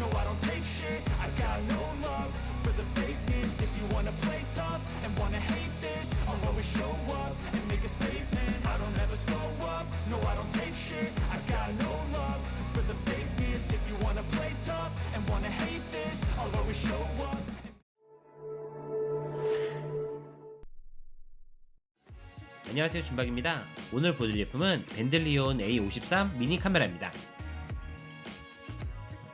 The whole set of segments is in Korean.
no I don't take shit. I got no love for the fakeness. If you wanna play tough and wanna hate this, I'll always show up and make a statement. I don't ever slow up, no I don't take shit. I got no love for the fakeness. If you wanna play tough and wanna hate this, I'll always show up. 안녕하세요, 준박입니다. 오늘 보여드릴 제품은 벤들리온 A53 미니 카메라입니다.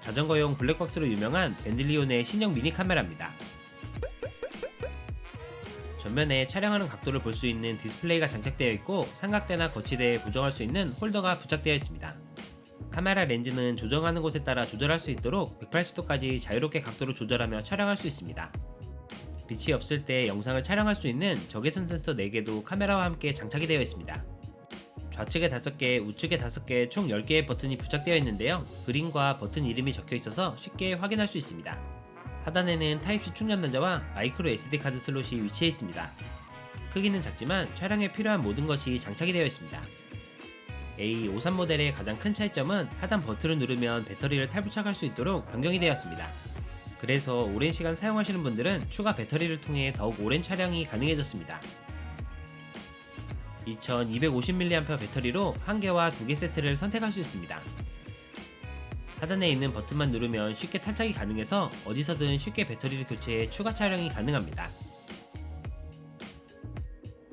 자전거용 블랙박스로 유명한 벤들리온의 신형 미니 카메라입니다. 전면에 촬영하는 각도를 볼 수 있는 디스플레이가 장착되어 있고 삼각대나 거치대에 고정할 수 있는 홀더가 부착되어 있습니다. 카메라 렌즈는 조정하는 곳에 따라 조절할 수 있도록 180도까지 자유롭게 각도를 조절하며 촬영할 수 있습니다. 빛이 없을 때 영상을 촬영할 수 있는 적외선 센서 4개도 카메라와 함께 장착이 되어 있습니다. 좌측에 5개, 우측에 5개, 총 10개의 버튼이 부착되어 있는데요. 그림과 버튼 이름이 적혀 있어서 쉽게 확인할 수 있습니다. 하단에는 타입C 충전 단자와 마이크로 SD카드 슬롯이 위치해 있습니다. 크기는 작지만 촬영에 필요한 모든 것이 장착이 되어 있습니다. A53 모델의 가장 큰 차이점은 하단 버튼을 누르면 배터리를 탈부착할 수 있도록 변경이 되었습니다. 그래서 오랜 시간 사용하시는 분들은 추가 배터리를 통해 더욱 오랜 촬영이 가능해졌습니다. 2250mAh 배터리로 1개와 2개 세트를 선택할 수 있습니다. 하단에 있는 버튼만 누르면 쉽게 탈착이 가능해서 어디서든 쉽게 배터리를 교체해 추가 촬영이 가능합니다.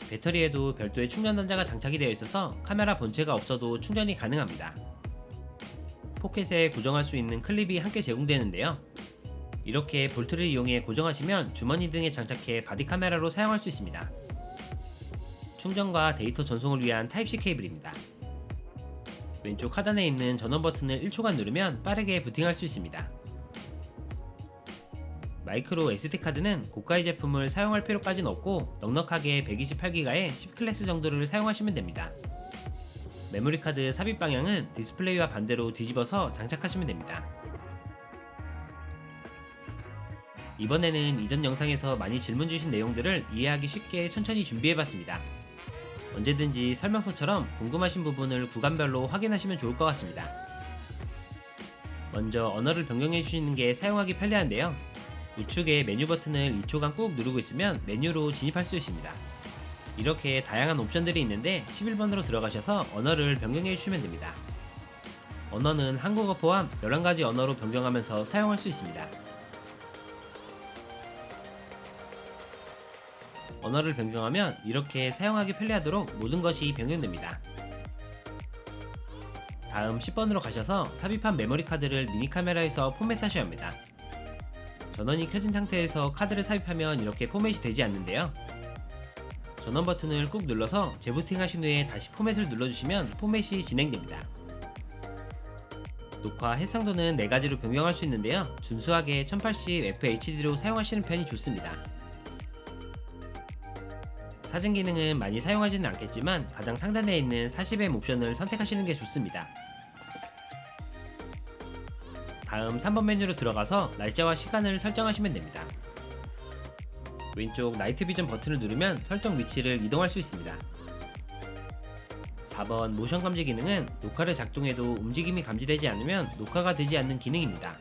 배터리에도 별도의 충전 단자가 장착이 되어 있어서 카메라 본체가 없어도 충전이 가능합니다. 포켓에 고정할 수 있는 클립이 함께 제공되는데요. 이렇게 볼트를 이용해 고정하시면 주머니 등에 장착해 바디 카메라로 사용할 수 있습니다. 충전과 데이터 전송을 위한 타입C 케이블입니다. 왼쪽 하단에 있는 전원 버튼을 1초간 누르면 빠르게 부팅할 수 있습니다. 마이크로 SD카드는 고가의 제품을 사용할 필요까지는 없고 넉넉하게 128기가의 10클래스 정도를 사용하시면 됩니다. 메모리 카드 삽입 방향은 디스플레이와 반대로 뒤집어서 장착하시면 됩니다. 이번에는 이전 영상에서 많이 질문 주신 내용들을 이해하기 쉽게 천천히 준비해봤습니다. 언제든지 설명서처럼 궁금하신 부분을 구간별로 확인하시면 좋을 것 같습니다. 먼저 언어를 변경해 주시는 게 사용하기 편리한데요. 우측에 메뉴 버튼을 2초간 꾹 누르고 있으면 메뉴로 진입할 수 있습니다. 이렇게 다양한 옵션들이 있는데 11번으로 들어가셔서 언어를 변경해 주시면 됩니다. 언어는 한국어 포함 11가지 언어로 변경하면서 사용할 수 있습니다. 언어를 변경하면 이렇게 사용하기 편리하도록 모든 것이 변경됩니다. 다음 10번으로 가셔서 삽입한 메모리 카드를 미니 카메라에서 포맷하셔야 합니다. 전원이 켜진 상태에서 카드를 삽입하면 이렇게 포맷이 되지 않는데요. 전원 버튼을 꾹 눌러서 재부팅 하신 후에 다시 포맷을 눌러주시면 포맷이 진행됩니다. 녹화 해상도는 4가지로 변경할 수 있는데요. 순수하게 1080 FHD로 사용하시는 편이 좋습니다. 사진 기능은 많이 사용하지는 않겠지만 가장 상단에 있는 40M 옵션을 선택하시는 게 좋습니다. 다음 3번 메뉴로 들어가서 날짜와 시간을 설정하시면 됩니다. 왼쪽 나이트 비전 버튼을 누르면 설정 위치를 이동할 수 있습니다. 4번 모션 감지 기능은 녹화를 작동해도 움직임이 감지되지 않으면 녹화가 되지 않는 기능입니다.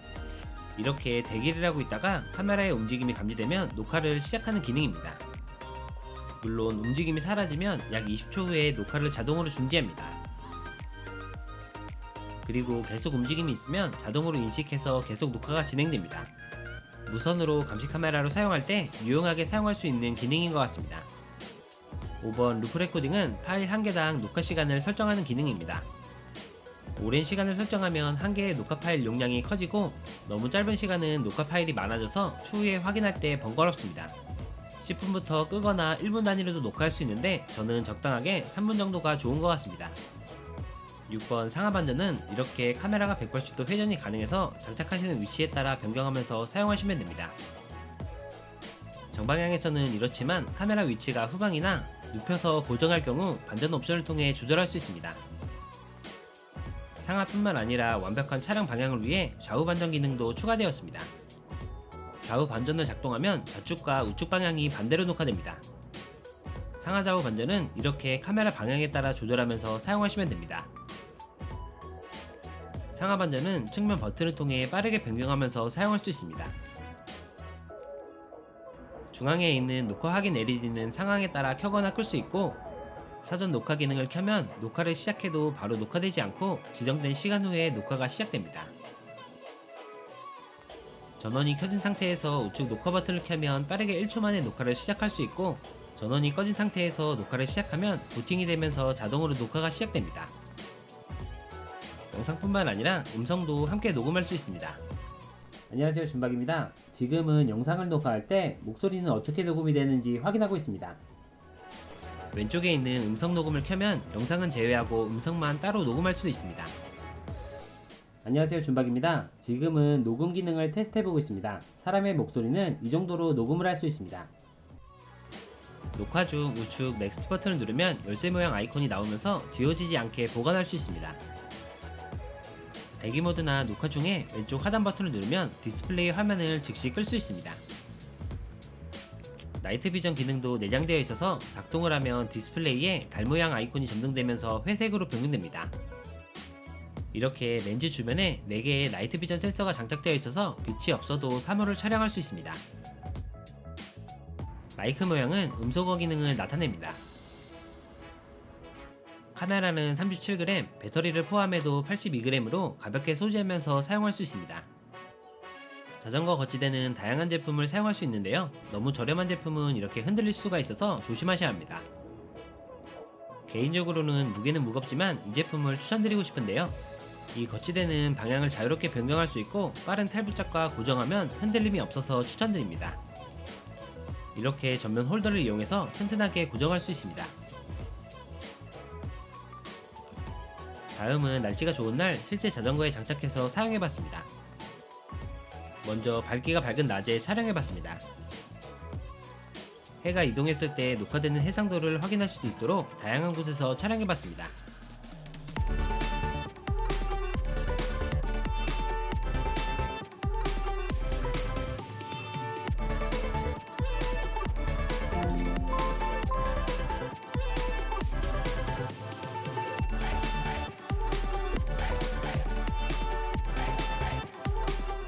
이렇게 대기를 하고 있다가 카메라의 움직임이 감지되면 녹화를 시작하는 기능입니다. 물론 움직임이 사라지면 약 20초 후에 녹화를 자동으로 중지합니다. 그리고 계속 움직임이 있으면 자동으로 인식해서 계속 녹화가 진행됩니다. 무선으로 감시 카메라로 사용할 때 유용하게 사용할 수 있는 기능인 것 같습니다. 5번 루프 레코딩은 파일 1개당 녹화 시간을 설정하는 기능입니다. 오랜 시간을 설정하면 한 개의 녹화 파일 용량이 커지고 너무 짧은 시간은 녹화 파일이 많아져서 추후에 확인할 때 번거롭습니다. 10분부터 끄거나 1분 단위로도 녹화할 수 있는데 저는 적당하게 3분 정도가 좋은 것 같습니다. 6번 상하 반전은 이렇게 카메라가 180도 회전이 가능해서 장착하시는 위치에 따라 변경하면서 사용하시면 됩니다. 정방향에서는 이렇지만 카메라 위치가 후방이나 눕혀서 고정할 경우 반전 옵션을 통해 조절할 수 있습니다. 상하뿐만 아니라 완벽한 촬영 방향을 위해 좌우 반전 기능도 추가되었습니다. 좌우 반전을 작동하면 좌측과 우측 방향이 반대로 녹화됩니다. 상하 좌우 반전은 이렇게 카메라 방향에 따라 조절하면서 사용하시면 됩니다. 상하 반전은 측면 버튼을 통해 빠르게 변경하면서 사용할 수 있습니다. 중앙에 있는 녹화 확인 LED는 상황에 따라 켜거나 끌 수 있고, 사전 녹화 기능을 켜면 녹화를 시작해도 바로 녹화되지 않고 지정된 시간 후에 녹화가 시작됩니다. 전원이 켜진 상태에서 우측 녹화 버튼을 켜면 빠르게 1초 만에 녹화를 시작할 수 있고, 전원이 꺼진 상태에서 녹화를 시작하면 부팅이 되면서 자동으로 녹화가 시작됩니다. 영상뿐만 아니라 음성도 함께 녹음할 수 있습니다. 안녕하세요, 준박입니다. 지금은 영상을 녹화할 때 목소리는 어떻게 녹음이 되는지 확인하고 있습니다. 왼쪽에 있는 음성 녹음을 켜면 영상은 제외하고 음성만 따로 녹음할 수도 있습니다. 안녕하세요, 준박입니다. 지금은 녹음 기능을 테스트해보고 있습니다. 사람의 목소리는 이 정도로 녹음을 할 수 있습니다. 녹화 중 우측 넥스트 버튼을 누르면 열쇠 모양 아이콘이 나오면서 지워지지 않게 보관할 수 있습니다. 대기 모드나 녹화 중에 왼쪽 하단 버튼을 누르면 디스플레이 화면을 즉시 끌 수 있습니다. 나이트 비전 기능도 내장되어 있어서 작동을 하면 디스플레이에 달 모양 아이콘이 점등되면서 회색으로 변경됩니다. 이렇게 렌즈 주변에 4개의 나이트 비전 센서가 장착되어 있어서 빛이 없어도 사물을 촬영할 수 있습니다. 마이크 모양은 음소거 기능을 나타냅니다. 카메라는 37g, 배터리를 포함해도 82g으로 가볍게 소지하면서 사용할 수 있습니다. 자전거 거치대는 다양한 제품을 사용할 수 있는데요. 너무 저렴한 제품은 이렇게 흔들릴 수가 있어서 조심하셔야 합니다. 개인적으로는 무게는 무겁지만 이 제품을 추천드리고 싶은데요. 이 거치대는 방향을 자유롭게 변경할 수 있고 빠른 탈부착과 고정하면 흔들림이 없어서 추천드립니다. 이렇게 전면 홀더를 이용해서 튼튼하게 고정할 수 있습니다. 다음은 날씨가 좋은 날 실제 자전거에 장착해서 사용해봤습니다. 먼저 밝기가 밝은 낮에 촬영해봤습니다. 해가 이동했을 때 녹화되는 해상도를 확인하실 수 있도록 다양한 곳에서 촬영해봤습니다.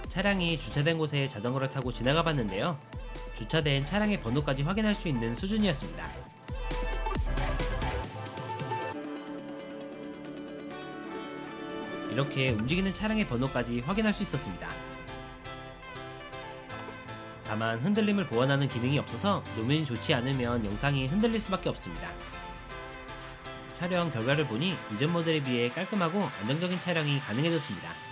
차량이 주차된 곳에 자전거를 타고 지나가 봤는데요. 주차된 차량의 번호까지 확인할 수 있는 수준이었습니다. 이렇게 움직이는 차량의 번호까지 확인할 수 있었습니다. 다만 흔들림을 보완하는 기능이 없어서 노면이 좋지 않으면 영상이 흔들릴 수밖에 없습니다. 촬영 결과를 보니 이전 모델에 비해 깔끔하고 안정적인 촬영이 가능해졌습니다.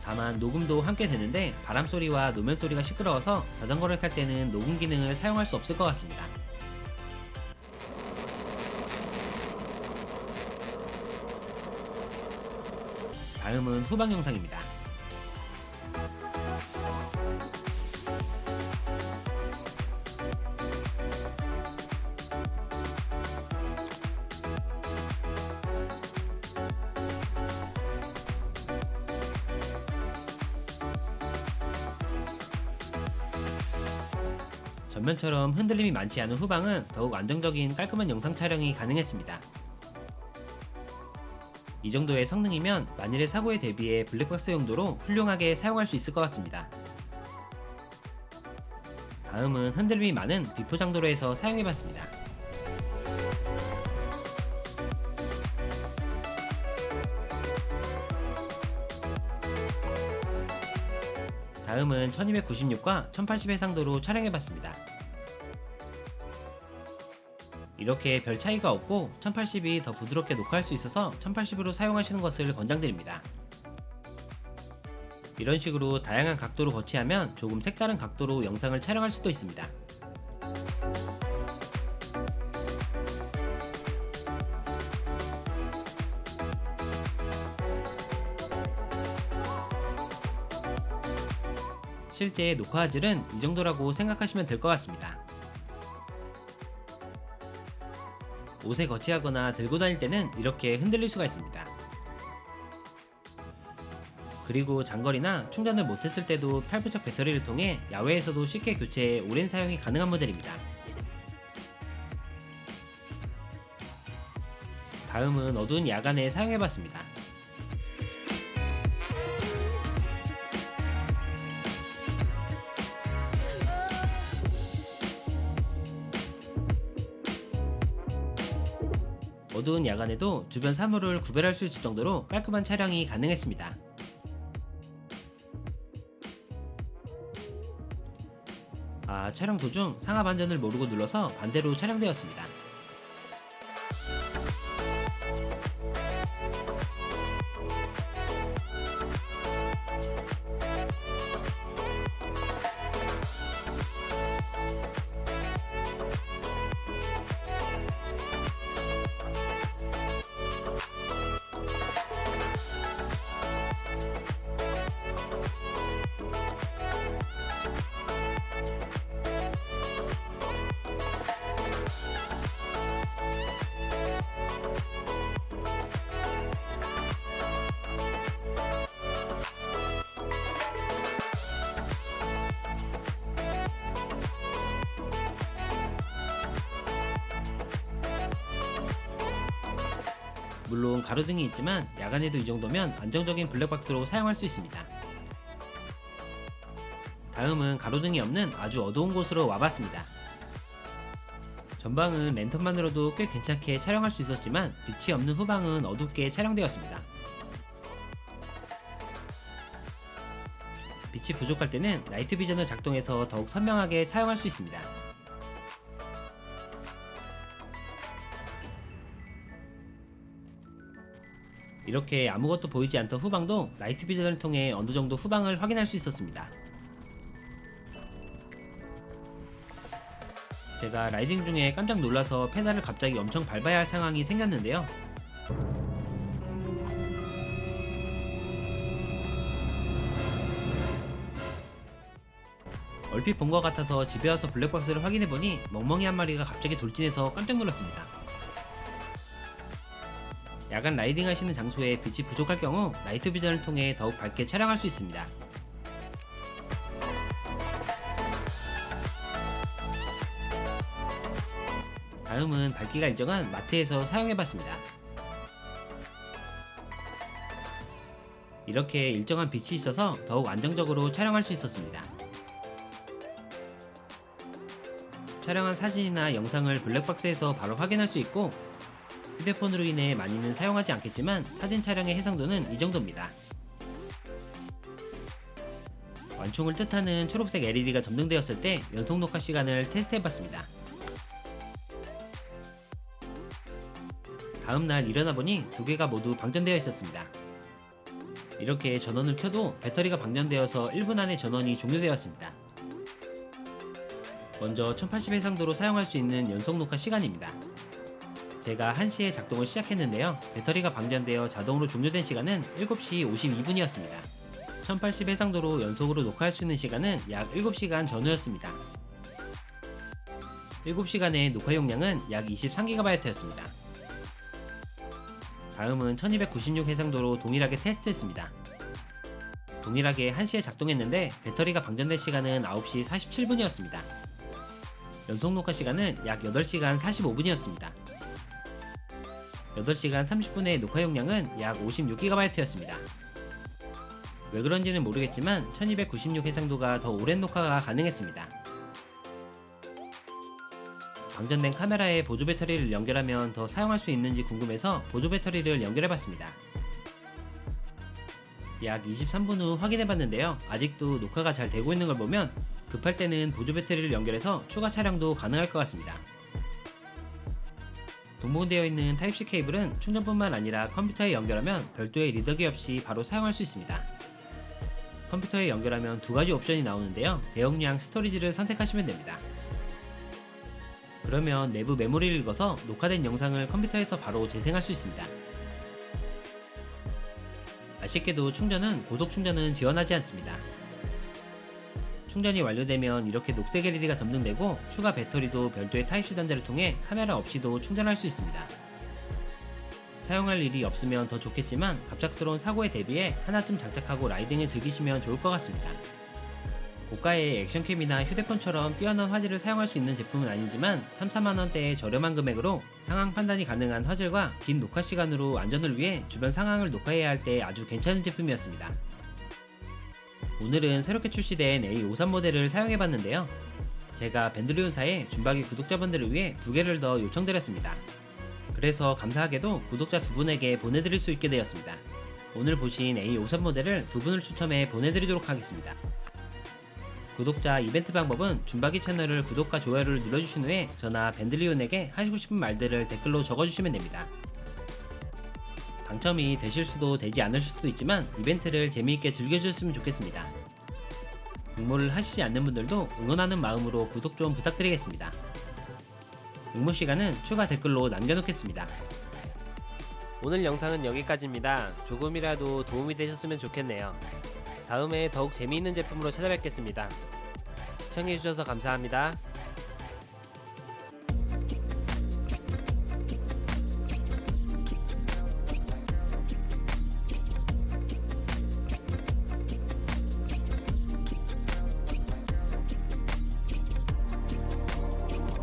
다만 녹음도 함께 되는데 바람소리와 노면소리가 시끄러워서 자전거를 탈 때는 녹음 기능을 사용할 수 없을 것 같습니다. 다음은 후방 영상입니다. 전면처럼 흔들림이 많지 않은 후방은 더욱 안정적인 깔끔한 영상 촬영이 가능했습니다. 이 정도의 성능이면 만일의 사고에 대비해 블랙박스 용도로 훌륭하게 사용할 수 있을 것 같습니다. 다음은 흔들림이 많은 비포 장도로에서 사용해봤습니다. 다음은 1296과 1080 해상도로 촬영해봤습니다. 이렇게 별 차이가 없고 1080이 더 부드럽게 녹화할 수 있어서 1080으로 사용하시는 것을 권장드립니다. 이런 식으로 다양한 각도로 거치하면 조금 색다른 각도로 영상을 촬영할 수도 있습니다. 실제 녹화 화질은 이 정도라고 생각하시면 될 것 같습니다. 옷에 거치하거나 들고 다닐 때는 이렇게 흔들릴 수가 있습니다. 그리고 장거리나 충전을 못했을 때도 탈부착 배터리를 통해 야외에서도 쉽게 교체해 오랜 사용이 가능한 모델입니다. 다음은 어두운 야간에 사용해봤습니다. 어두운 야간에도 주변 사물을 구별할 수 있을 정도로 깔끔한 촬영이 가능했습니다. 촬영 도중 상하 반전을 모르고 눌러서 반대로 촬영되었습니다. 물론 가로등이 있지만 야간에도 이 정도면 안정적인 블랙박스로 사용할 수 있습니다. 다음은 가로등이 없는 아주 어두운 곳으로 와봤습니다. 전방은 랜턴만으로도 꽤 괜찮게 촬영할 수 있었지만 빛이 없는 후방은 어둡게 촬영되었습니다. 빛이 부족할 때는 나이트 비전을 작동해서 더욱 선명하게 사용할 수 있습니다. 이렇게 아무것도 보이지 않던 후방도 나이트 비전을 통해 어느 정도 후방을 확인할 수 있었습니다. 제가 라이딩 중에 깜짝 놀라서 페달을 갑자기 엄청 밟아야 할 상황이 생겼는데요. 얼핏 본 것 같아서 집에 와서 블랙박스를 확인해보니 멍멍이 한 마리가 갑자기 돌진해서 깜짝 놀랐습니다. 야간 라이딩 하시는 장소에 빛이 부족할 경우 나이트 비전을 통해 더욱 밝게 촬영할 수 있습니다. 다음은 밝기가 일정한 마트에서 사용해봤습니다. 이렇게 일정한 빛이 있어서 더욱 안정적으로 촬영할 수 있었습니다. 촬영한 사진이나 영상을 블랙박스에서 바로 확인할 수 있고 휴대폰으로 인해 많이는 사용하지 않겠지만 사진 촬영의 해상도는 이 정도입니다. 완충을 뜻하는 초록색 LED가 점등되었을 때 연속 녹화 시간을 테스트해봤습니다. 다음날 일어나보니 두 개가 모두 방전되어 있었습니다. 이렇게 전원을 켜도 배터리가 방전되어서 1분 안에 전원이 종료되었습니다. 먼저 1080 해상도로 사용할 수 있는 연속 녹화 시간입니다. 제가 1시에 작동을 시작했는데요. 배터리가 방전되어 자동으로 종료된 시간은 7시 52분이었습니다. 1080 해상도로 연속으로 녹화할 수 있는 시간은 약 7시간 전후였습니다. 7시간의 녹화 용량은 약 23GB였습니다. 다음은 1296 해상도로 동일하게 테스트했습니다. 동일하게 1시에 작동했는데 배터리가 방전된 시간은 9시 47분이었습니다. 연속 녹화 시간은 약 8시간 45분이었습니다. 8시간 30분의 녹화 용량은 약 56GB였습니다. 왜 그런지는 모르겠지만 1296 해상도가 더 오랜 녹화가 가능했습니다. 방전된 카메라에 보조 배터리를 연결하면 더 사용할 수 있는지 궁금해서 보조 배터리를 연결해봤습니다. 약 23분 후 확인해봤는데요. 아직도 녹화가 잘 되고 있는 걸 보면 급할 때는 보조 배터리를 연결해서 추가 촬영도 가능할 것 같습니다. 동봉되어 있는 타입C 케이블은 충전뿐만 아니라 컴퓨터에 연결하면 별도의 리더기 없이 바로 사용할 수 있습니다. 컴퓨터에 연결하면 두 가지 옵션이 나오는데요. 대용량 스토리지를 선택하시면 됩니다. 그러면 내부 메모리를 읽어서 녹화된 영상을 컴퓨터에서 바로 재생할 수 있습니다. 아쉽게도 충전은 고속 충전은 지원하지 않습니다. 충전이 완료되면 이렇게 녹색 LED가 점등되고 추가 배터리도 별도의 타입C 단자를 통해 카메라 없이도 충전할 수 있습니다. 사용할 일이 없으면 더 좋겠지만 갑작스러운 사고에 대비해 하나쯤 장착하고 라이딩을 즐기시면 좋을 것 같습니다. 고가의 액션캠이나 휴대폰처럼 뛰어난 화질을 사용할 수 있는 제품은 아니지만 3-4만원대의 저렴한 금액으로 상황 판단이 가능한 화질과 긴 녹화 시간으로 안전을 위해 주변 상황을 녹화해야 할 때 아주 괜찮은 제품이었습니다. 오늘은 새롭게 출시된 A53 모델을 사용해봤는데요. 제가 밴들리온사의 줌박이 구독자분들을 위해 2개를 더 요청드렸습니다. 그래서 감사하게도 구독자 2분에게 보내드릴 수 있게 되었습니다. 오늘 보신 A53 모델을 2분을 추첨해 보내드리도록 하겠습니다. 구독자 이벤트 방법은 줌박이 채널을 구독과 좋아요를 눌러주신 후에 저나 밴들리온에게 하시고 싶은 말들을 댓글로 적어주시면 됩니다. 당첨이 되실 수도 되지 않으실 수도 있지만 이벤트를 재미있게 즐겨주셨으면 좋겠습니다. 응모를 하시지 않는 분들도 응원하는 마음으로 구독 좀 부탁드리겠습니다. 응모 시간은 추가 댓글로 남겨놓겠습니다. 오늘 영상은 여기까지입니다. 조금이라도 도움이 되셨으면 좋겠네요. 다음에 더욱 재미있는 제품으로 찾아뵙겠습니다. 시청해주셔서 감사합니다.